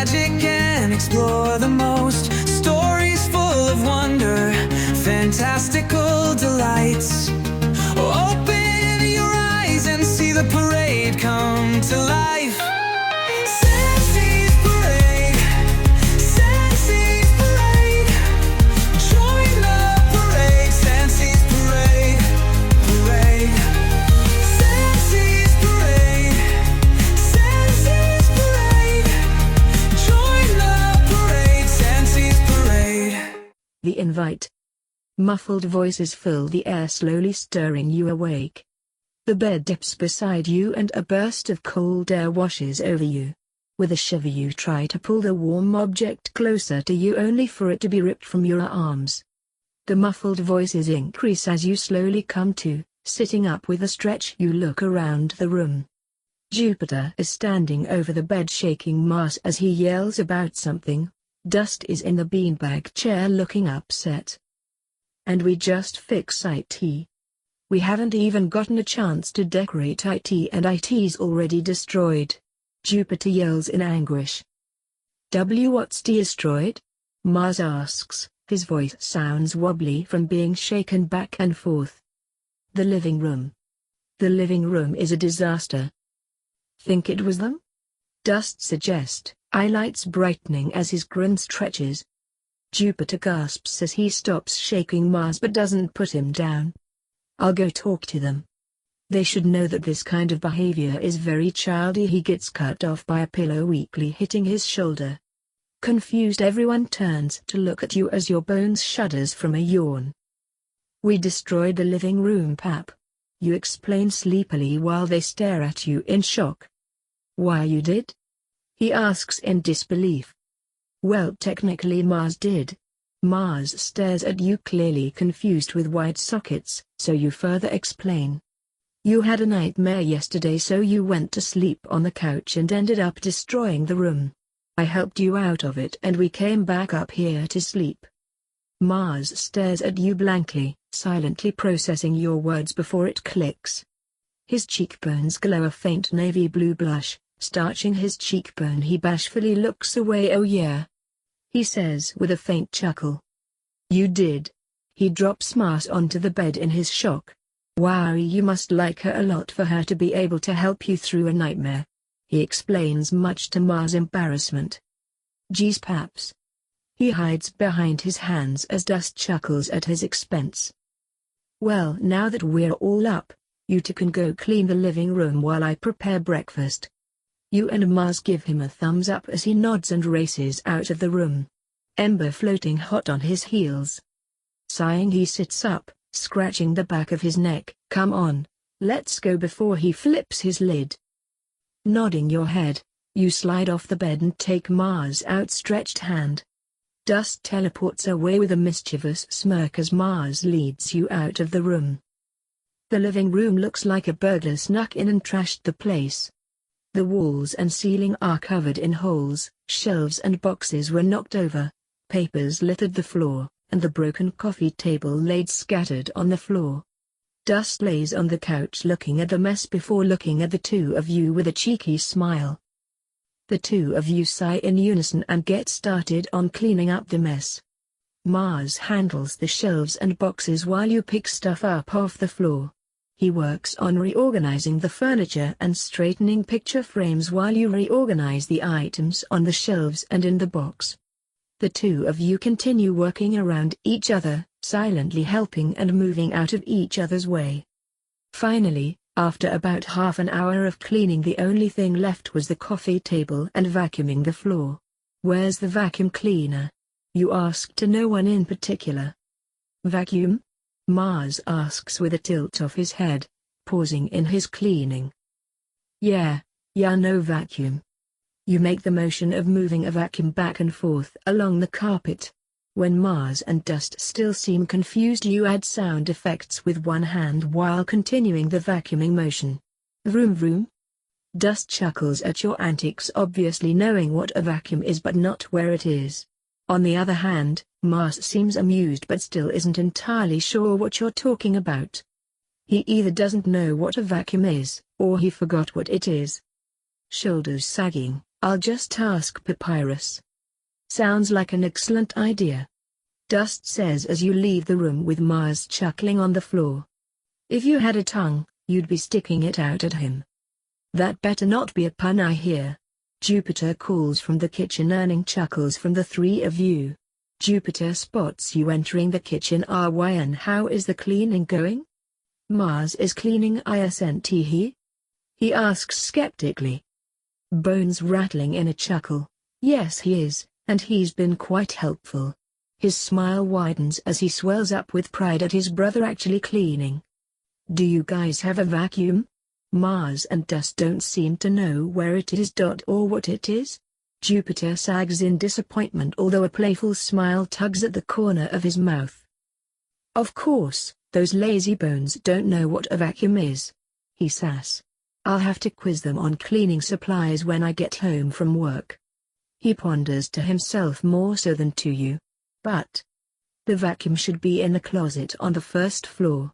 magic and explore the most. Stories full of wonder, fantastical delights. Open your eyes and see the parade come to life. Fancy's parade, Fancy's parade. Join the parade, Fancy's parade, parade. Fancy's parade, Fancy's parade. Join the parade, Fancy's parade. The invite. Muffled voices fill the air, slowly stirring you awake. The bed dips beside you and a burst of cold air washes over you. With a shiver you try to pull the warm object closer to you, only for it to be ripped from your arms. The muffled voices increase as you slowly come to. Sitting up with a stretch, you look around the room. Jupiter is standing over the bed, shaking Mars as he yells about something. Dust is in the beanbag chair looking upset. And we just fix IT. We haven't even gotten a chance to decorate IT and IT's already destroyed. Jupiter yells in anguish. What's destroyed? Mars asks, his voice sounds wobbly from being shaken back and forth. The living room. The living room is a disaster. Think it was them? Dust suggests, eyelids brightening as his grin stretches. Jupiter gasps as he stops shaking Mars but doesn't put him down. I'll go talk to them. They should know that this kind of behavior is very childish. He gets cut off by a pillow weakly hitting his shoulder. Confused, everyone turns to look at you as your bones shudders from a yawn. We destroyed the living room, Pap. You explain sleepily while they stare at you in shock. Why you did? He asks in disbelief. Well, technically Mars did. Mars stares at you, clearly confused with wide sockets, so you further explain. You had a nightmare yesterday, so you went to sleep on the couch and ended up destroying the room. I helped you out of it and we came back up here to sleep. Mars stares at you blankly, silently processing your words before it clicks. His cheekbones glow a faint navy blue blush, starching his cheekbone. He bashfully looks away. Oh yeah. He says with a faint chuckle. You did. He drops Mars onto the bed in his shock. Wow, you must like her a lot for her to be able to help you through a nightmare. He explains, much to Mars' embarrassment. Geez, Paps. He hides behind his hands as Dust chuckles at his expense. Well, now that we're all up, you two can go clean the living room while I prepare breakfast. You and Mars give him a thumbs up as he nods and races out of the room. Ember floating hot on his heels. Sighing, he sits up, scratching the back of his neck. Come on, let's go before he flips his lid. Nodding your head, you slide off the bed and take Mars' outstretched hand. Dust teleports away with a mischievous smirk as Mars leads you out of the room. The living room looks like a burglar snuck in and trashed the place. The walls and ceiling are covered in holes, shelves and boxes were knocked over, papers littered the floor, and the broken coffee table laid scattered on the floor. Dust lays on the couch looking at the mess before looking at the two of you with a cheeky smile. The two of you sigh in unison and get started on cleaning up the mess. Mars handles the shelves and boxes while you pick stuff up off the floor. He works on reorganizing the furniture and straightening picture frames while you reorganize the items on the shelves and in the box. The two of you continue working around each other, silently helping and moving out of each other's way. Finally, after about half an hour of cleaning, the only thing left was the coffee table and vacuuming the floor. Where's the vacuum cleaner? You ask to no one in particular. Vacuum? Mars asks with a tilt of his head, pausing in his cleaning. Yeah, no vacuum. You make the motion of moving a vacuum back and forth along the carpet. When Mars and Dust still seem confused, you add sound effects with one hand while continuing the vacuuming motion. Vroom vroom. Dust chuckles at your antics, obviously knowing what a vacuum is but not where it is. On the other hand, Mars seems amused but still isn't entirely sure what you're talking about. He either doesn't know what a vacuum is, or he forgot what it is. Shoulders sagging, I'll just ask Papyrus. Sounds like an excellent idea. Dust says as you leave the room with Mars chuckling on the floor. If you had a tongue, you'd be sticking it out at him. That better not be a pun, I hear. Jupiter calls from the kitchen, earning chuckles from the three of you. Jupiter spots you entering the kitchen. And how is the cleaning going? Mars is cleaning, isn't he? He asks skeptically. Bones rattling in a chuckle. Yes, he is, and he's been quite helpful. His smile widens as he swells up with pride at his brother actually cleaning. Do you guys have a vacuum? Mars and Dust don't seem to know where it is or what it is. Jupiter sags in disappointment, although a playful smile tugs at the corner of his mouth. Of course, those lazy bones don't know what a vacuum is. He sass. I'll have to quiz them on cleaning supplies when I get home from work. He ponders to himself more so than to you. But the vacuum should be in the closet on the first floor.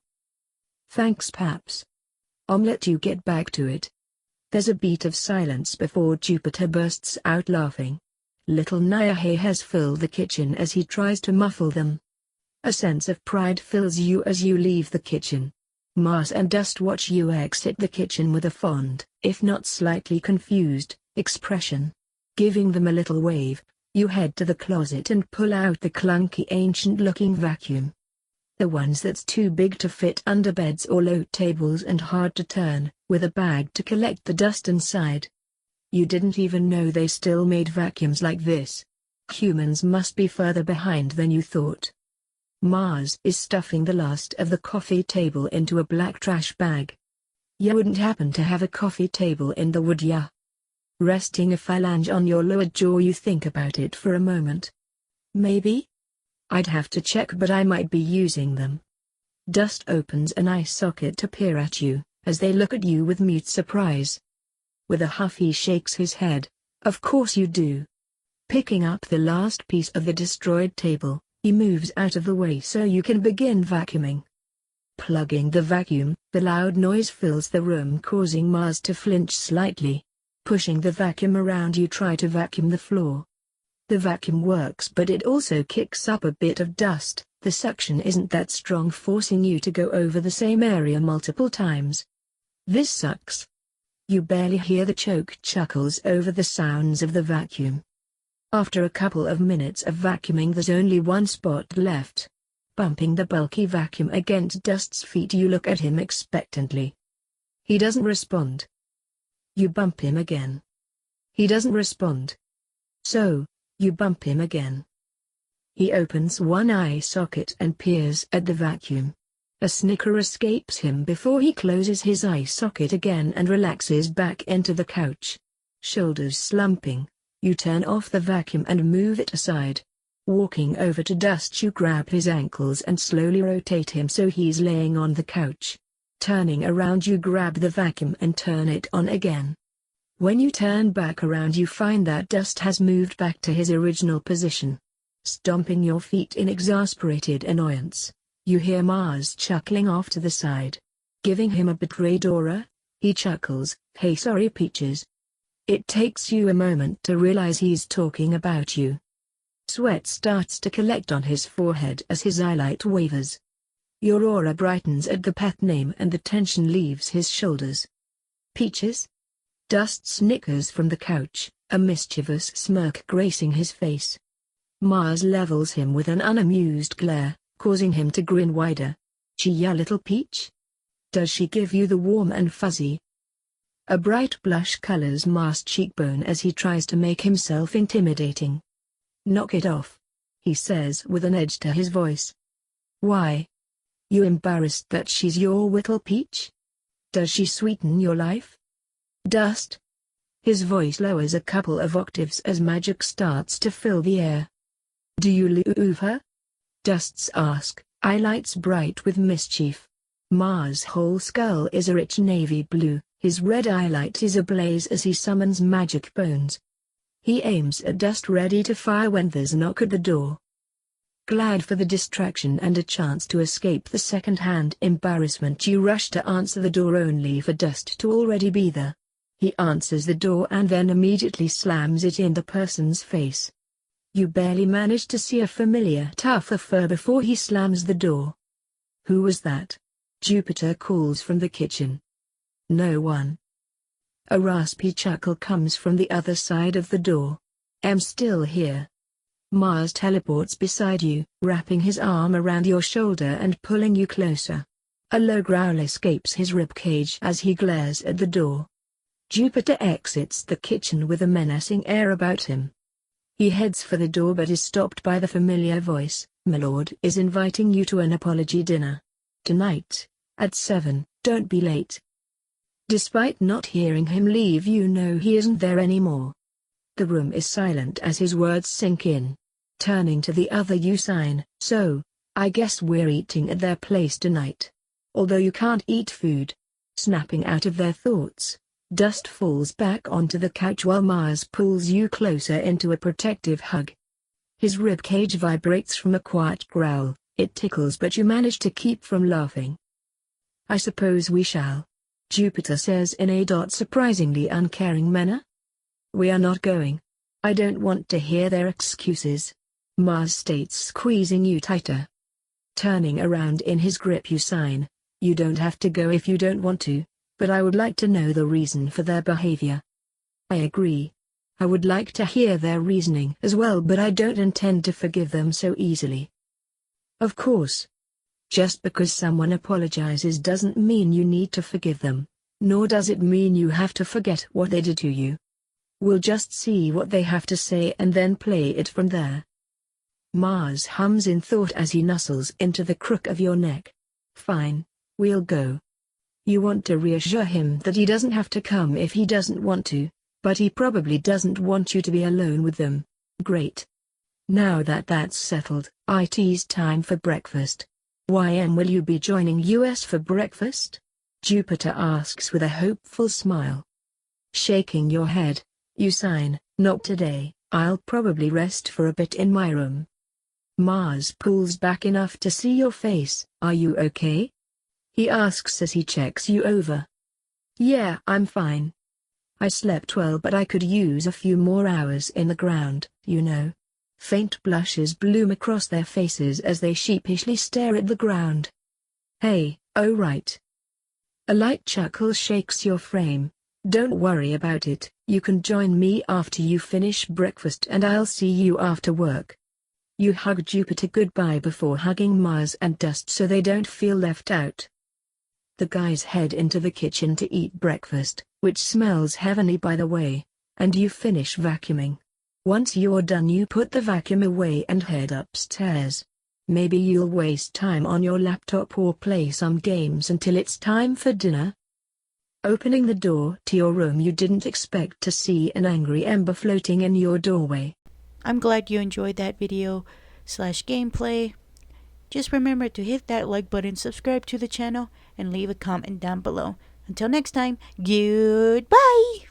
Thanks, Paps. I'll let you get back to it. There's a beat of silence before Jupiter bursts out laughing. Little Nyahe has filled the kitchen as he tries to muffle them. A sense of pride fills you as you leave the kitchen. Mars and Dust watch you exit the kitchen with a fond, if not slightly confused, expression. Giving them a little wave, you head to the closet and pull out the clunky ancient-looking vacuum. The ones that's too big to fit under beds or low tables and hard to turn, with a bag to collect the dust inside. You didn't even know they still made vacuums like this. Humans must be further behind than you thought. Mars is stuffing the last of the coffee table into a black trash bag. You wouldn't happen to have a coffee table in the wood, ya? Resting a phalange on your lower jaw, you think about it for a moment. Maybe? I'd have to check, but I might be using them. Dust opens an eye socket to peer at you, as they look at you with mute surprise. With a huff he shakes his head. Of course you do. Picking up the last piece of the destroyed table, he moves out of the way so you can begin vacuuming. Plugging the vacuum, the loud noise fills the room, causing Mars to flinch slightly. Pushing the vacuum around, you try to vacuum the floor. The vacuum works, but it also kicks up a bit of dust. The suction isn't that strong, forcing you to go over the same area multiple times. This sucks. You barely hear the choke chuckles over the sounds of the vacuum. After a couple of minutes of vacuuming, there's only one spot left. Bumping the bulky vacuum against Dust's feet, you look at him expectantly. He doesn't respond. You bump him again. He doesn't respond. So, you bump him again. He opens one eye socket and peers at the vacuum. A snicker escapes him before he closes his eye socket again and relaxes back into the couch. Shoulders slumping, you turn off the vacuum and move it aside. Walking over to Dust, you grab his ankles and slowly rotate him so he's laying on the couch. Turning around, you grab the vacuum and turn it on again. When you turn back around, you find that Dust has moved back to his original position. Stomping your feet in exasperated annoyance, you hear Mars chuckling off to the side. Giving him a betrayed aura, he chuckles, "Hey, sorry Peaches." It takes you a moment to realize he's talking about you. Sweat starts to collect on his forehead as his eyelight wavers. Your aura brightens at the pet name and the tension leaves his shoulders. Peaches? Dust snickers from the couch, a mischievous smirk gracing his face. Mars levels him with an unamused glare, causing him to grin wider. "Chia, little Peach? Does she give you the warm and fuzzy?" A bright blush colors Mars' cheekbone as he tries to make himself intimidating. "Knock it off," he says with an edge to his voice. "Why? You embarrassed that she's your little Peach? Does she sweeten your life?" Dust. His voice lowers a couple of octaves as magic starts to fill the air. "Do you love her?" Dust's ask, eyelights bright with mischief. Mars' whole skull is a rich navy blue, his red eyelight is ablaze as he summons magic bones. He aims at Dust, ready to fire when there's a knock at the door. Glad for the distraction and a chance to escape the second-hand embarrassment, you rush to answer the door only for Dust to already be there. He answers the door and then immediately slams it in the person's face. You barely manage to see a familiar tuft of fur before he slams the door. Who was that? Jupiter calls from the kitchen. No one. A raspy chuckle comes from the other side of the door. I'm still here. Mars teleports beside you, wrapping his arm around your shoulder and pulling you closer. A low growl escapes his ribcage as he glares at the door. Jupiter exits the kitchen with a menacing air about him. He heads for the door but is stopped by the familiar voice. "My lord is inviting you to an apology dinner. Tonight, at 7, don't be late." Despite not hearing him leave, you know he isn't there anymore. The room is silent as his words sink in. Turning to the other, you sign. "So, I guess we're eating at their place tonight. Although you can't eat food." Snapping out of their thoughts, dust falls back onto the couch while Mars pulls you closer into a protective hug. His ribcage vibrates from a quiet growl. It tickles but you manage to keep from laughing. "I suppose we shall," Jupiter says in a surprisingly uncaring manner. "We are not going. I don't want to hear their excuses," Mars states, squeezing you tighter. Turning around in his grip, you sign. "You don't have to go if you don't want to, but I would like to know the reason for their behavior." "I agree. I would like to hear their reasoning as well, but I don't intend to forgive them so easily." "Of course. Just because someone apologizes doesn't mean you need to forgive them, nor does it mean you have to forget what they did to you. We'll just see what they have to say and then play it from there." Mars hums in thought as he nuzzles into the crook of your neck. "Fine, we'll go." You want to reassure him that he doesn't have to come if he doesn't want to, but he probably doesn't want you to be alone with them. Great. Now that that's settled, it's time for breakfast. Will you be joining us for breakfast? Jupiter asks with a hopeful smile. Shaking your head, you sign. "Not today, I'll probably rest for a bit in my room." Mars pulls back enough to see your face. "Are you okay?" he asks as he checks you over. "Yeah, I'm fine. I slept well but I could use a few more hours in the ground, you know." Faint blushes bloom across their faces as they sheepishly stare at the ground. "Hey, oh right." A light chuckle shakes your frame. "Don't worry about it, you can join me after you finish breakfast and I'll see you after work." You hug Jupiter goodbye before hugging Mars and Dust so they don't feel left out. The guys head into the kitchen to eat breakfast, which smells heavenly by the way, and you finish vacuuming. Once you're done, you put the vacuum away and head upstairs. Maybe you'll waste time on your laptop or play some games until it's time for dinner. Opening the door to your room, you didn't expect to see an angry ember floating in your doorway. I'm glad you enjoyed that video/gameplay. Just remember to hit that like button, subscribe to the channel, and leave a comment down below. Until next time, goodbye!